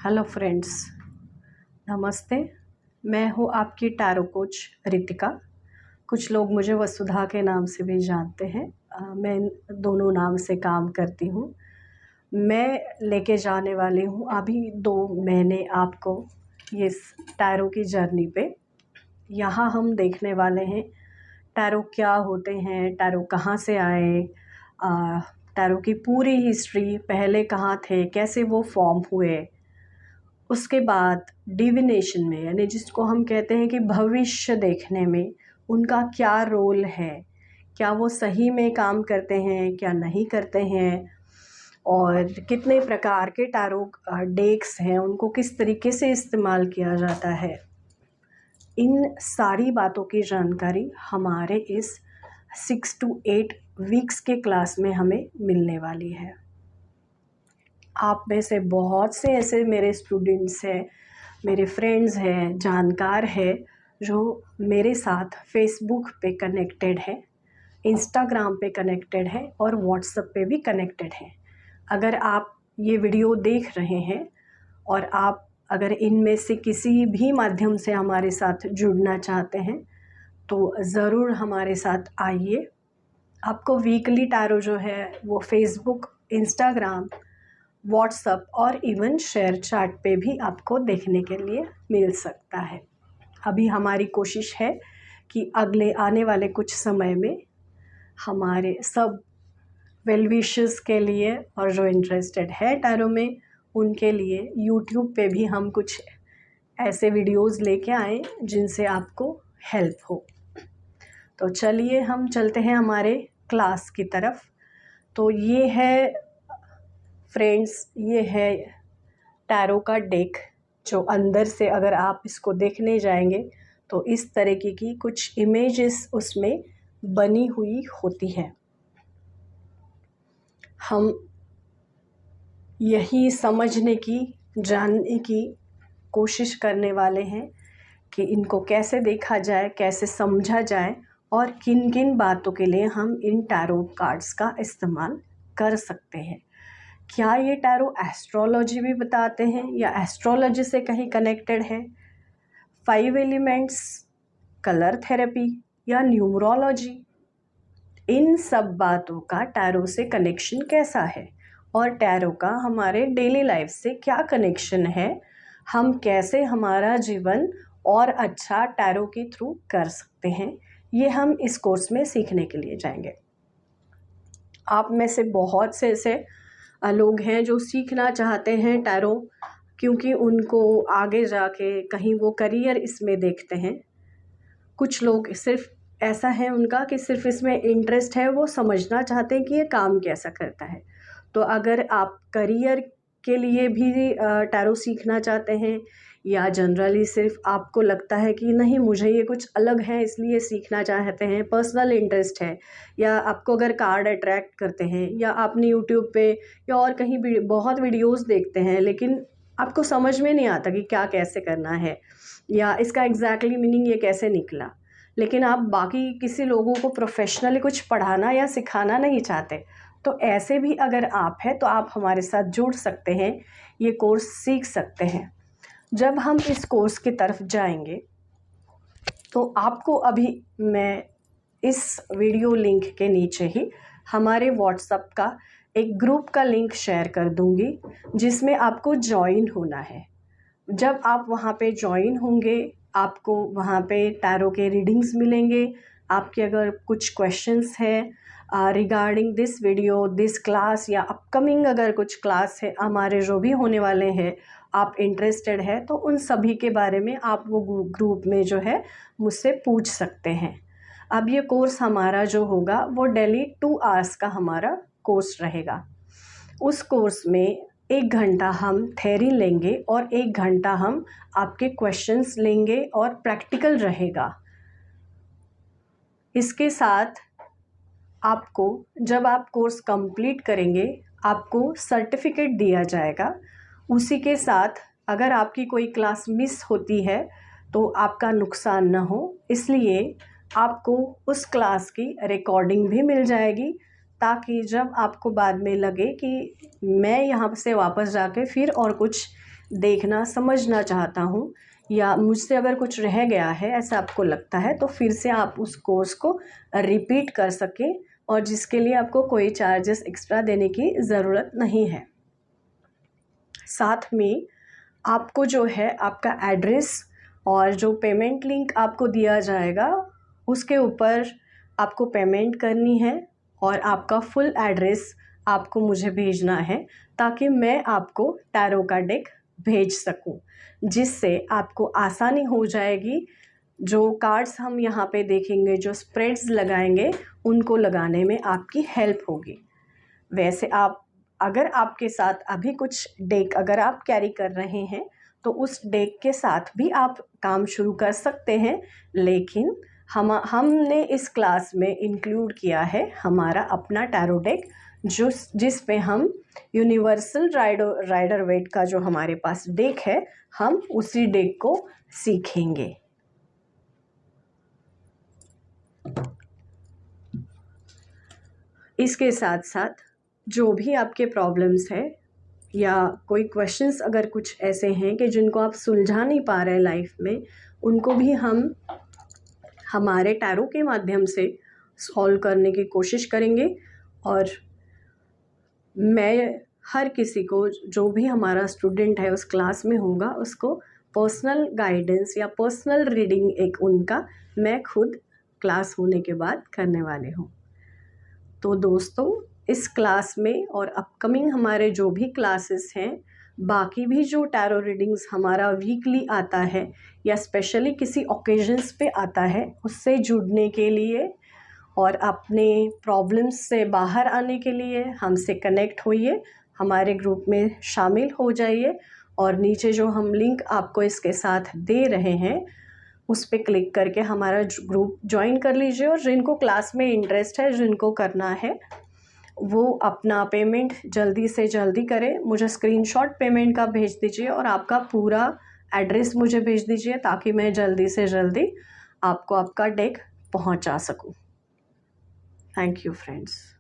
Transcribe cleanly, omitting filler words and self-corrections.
Hello friends, नमस्ते। मैं हूँ आपकी टैरो कोच रितिका। कुछ लोग मुझे वसुधा के नाम से भी जानते हैं। मैं इन दोनों नाम से काम करती हूँ। मैं लेके जाने वाली हूँ अभी 2 महीने आपको ये टैरो की जर्नी पे। यहाँ हम देखने वाले हैं टैरो क्या होते हैं, टैरो कहाँ से आए, टैरो की पूरी हिस्ट्री, पहले कहाँ थे, कैसे वो फॉर्म हुए। उसके बाद डिविनेशन में, यानी जिसको हम कहते हैं कि भविष्य देखने में उनका क्या रोल है, क्या वो सही में काम करते हैं, क्या नहीं करते हैं, और कितने प्रकार के टैरो डेक्स हैं, उनको किस तरीके से इस्तेमाल किया जाता है। इन सारी बातों की जानकारी हमारे इस 6 to 8 वीक्स के क्लास में हमें मिलने वाली है। आप में से बहुत से ऐसे मेरे स्टूडेंट्स हैं, मेरे फ्रेंड्स हैं, जानकार हैं, जो मेरे साथ फेसबुक पे कनेक्टेड है, इंस्टाग्राम पे कनेक्टेड है और व्हाट्सएप पे भी कनेक्टेड है। अगर आप ये वीडियो देख रहे हैं और आप अगर इनमें से किसी भी माध्यम से हमारे साथ जुड़ना चाहते हैं तो ज़रूर हमारे साथ आइए। आपको वीकली टैरो जो है वो फेसबुक, इंस्टाग्राम, व्हाट्सएप और इवन शेयर चैट पे भी आपको देखने के लिए मिल सकता है। अभी हमारी कोशिश है कि अगले आने वाले कुछ समय में हमारे सब वेल विशर्स के लिए और जो इंटरेस्टेड है टैरो में उनके लिए यूट्यूब पे भी हम कुछ ऐसे वीडियोस लेके आए जिनसे आपको हेल्प हो। तो चलिए हम चलते हैं हमारे क्लास की तरफ। तो ये है फ्रेंड्स, ये है टैरो का डेक, जो अंदर से अगर आप इसको देखने जाएंगे तो इस तरीके की कुछ इमेजेस उसमें बनी हुई होती है। हम यही समझने की, जानने की कोशिश करने वाले हैं कि इनको कैसे देखा जाए, कैसे समझा जाए और किन किन बातों के लिए हम इन टैरो कार्ड्स का इस्तेमाल कर सकते हैं। क्या ये टैरो एस्ट्रोलॉजी भी बताते हैं या एस्ट्रोलॉजी से कहीं कनेक्टेड है, 5 एलिमेंट्स, कलर थेरेपी या न्यूमरोलॉजी, इन सब बातों का टैरो से कनेक्शन कैसा है और टैरो का हमारे डेली लाइफ से क्या कनेक्शन है, हम कैसे हमारा जीवन और अच्छा टैरो के थ्रू कर सकते हैं, ये हम इस कोर्स में सीखने के लिए जाएंगे। आप में से बहुत से ऐसे लोग हैं जो सीखना चाहते हैं टैरो, क्योंकि उनको आगे जाके कहीं वो करियर इसमें देखते हैं। कुछ लोग सिर्फ ऐसा है उनका कि सिर्फ इसमें इंटरेस्ट है, वो समझना चाहते हैं कि ये काम कैसा करता है। तो अगर आप करियर के लिए भी टैरो सीखना चाहते हैं या जनरली सिर्फ आपको लगता है कि नहीं मुझे ये कुछ अलग है इसलिए सीखना चाहते हैं, पर्सनल इंटरेस्ट है, या आपको अगर कार्ड अट्रैक्ट करते हैं या आपने यूट्यूब पे या और कहीं भी बहुत वीडियोस देखते हैं लेकिन आपको समझ में नहीं आता कि क्या कैसे करना है या इसका एग्जैक्टली मीनिंग ये कैसे निकला, लेकिन आप बाकी किसी लोगों को प्रोफेशनली कुछ पढ़ाना या सिखाना नहीं चाहते, तो ऐसे भी अगर आप हैं तो आप हमारे साथ जुड़ सकते हैं, ये कोर्स सीख सकते हैं। जब हम इस कोर्स की तरफ जाएंगे तो आपको अभी मैं इस वीडियो लिंक के नीचे ही हमारे व्हाट्सएप का एक ग्रुप का लिंक शेयर कर दूंगी जिसमें आपको ज्वाइन होना है। जब आप वहाँ पे ज्वाइन होंगे आपको वहाँ पे टैरो के रीडिंग्स मिलेंगे। आपके अगर कुछ क्वेश्चंस हैं regarding this video, this class या अपकमिंग अगर कुछ क्लास है हमारे जो भी होने वाले हैं, आप इंटरेस्टेड है तो उन सभी के बारे में आप वो ग्रुप में जो है मुझसे पूछ सकते हैं। अब ये कोर्स हमारा जो होगा वो डेली 2 आवर्स का हमारा कोर्स रहेगा। उस कोर्स में 1 घंटा हम थ्योरी लेंगे और 1 घंटा हम आपके क्वेश्चंस लेंगे और प्रैक्टिकल रहेगा। इसके साथ आपको जब आप कोर्स कंप्लीट करेंगे आपको सर्टिफिकेट दिया जाएगा। उसी के साथ अगर आपकी कोई क्लास मिस होती है तो आपका नुकसान न हो, इसलिए आपको उस क्लास की रिकॉर्डिंग भी मिल जाएगी, ताकि जब आपको बाद में लगे कि मैं यहाँ से वापस जाके फिर और कुछ देखना समझना चाहता हूँ, या मुझसे अगर कुछ रह गया है ऐसा आपको लगता है, तो फिर से आप उस कोर्स को रिपीट कर सकें, और जिसके लिए आपको कोई चार्जेस एक्स्ट्रा देने की ज़रूरत नहीं है। साथ में आपको जो है आपका एड्रेस और जो पेमेंट लिंक आपको दिया जाएगा उसके ऊपर आपको पेमेंट करनी है, और आपका फुल एड्रेस आपको मुझे भेजना है ताकि मैं आपको टैरो का डेक भेज सकूं, जिससे आपको आसानी हो जाएगी। जो कार्ड्स हम यहाँ पे देखेंगे, जो स्प्रेड्स लगाएंगे, उनको लगाने में आपकी हेल्प होगी। वैसे आप अगर आपके साथ अभी कुछ डेक अगर आप कैरी कर रहे हैं तो उस डेक के साथ भी आप काम शुरू कर सकते हैं, लेकिन हमने इस क्लास में इंक्लूड किया है हमारा अपना टैरो डेक, जिस पे हम यूनिवर्सल राइडर वेट का जो हमारे पास डेक है, हम उसी डेक को सीखेंगे। इसके साथ साथ जो भी आपके प्रॉब्लम्स है या कोई क्वेश्चंस अगर कुछ ऐसे हैं कि जिनको आप सुलझा नहीं पा रहे लाइफ में, उनको भी हम हमारे टैरो के माध्यम से सॉल्व करने की कोशिश करेंगे। और मैं हर किसी को, जो भी हमारा स्टूडेंट है उस क्लास में होगा, उसको पर्सनल गाइडेंस या पर्सनल रीडिंग एक उनका मैं खुद क्लास होने के बाद करने वाले हूँ। तो दोस्तों, इस क्लास में और अपकमिंग हमारे जो भी क्लासेस हैं, बाकी भी जो टैरो रीडिंग्स हमारा वीकली आता है या स्पेशली किसी ओकेजन्स पे आता है, उससे जुड़ने के लिए और अपने प्रॉब्लम्स से बाहर आने के लिए हमसे कनेक्ट होइए, हमारे ग्रुप में शामिल हो जाइए, और नीचे जो हम लिंक आपको इसके साथ दे रहे हैं उस पर क्लिक करके हमारा ग्रुप ज्वाइन कर लीजिए। और जिनको क्लास में इंटरेस्ट है, जिनको करना है, वो अपना पेमेंट जल्दी से जल्दी करें। मुझे स्क्रीनशॉट पेमेंट का भेज दीजिए और आपका पूरा एड्रेस मुझे भेज दीजिए ताकि मैं जल्दी से जल्दी आपको आपका डेक पहुंचा सकूं। Thank you friends.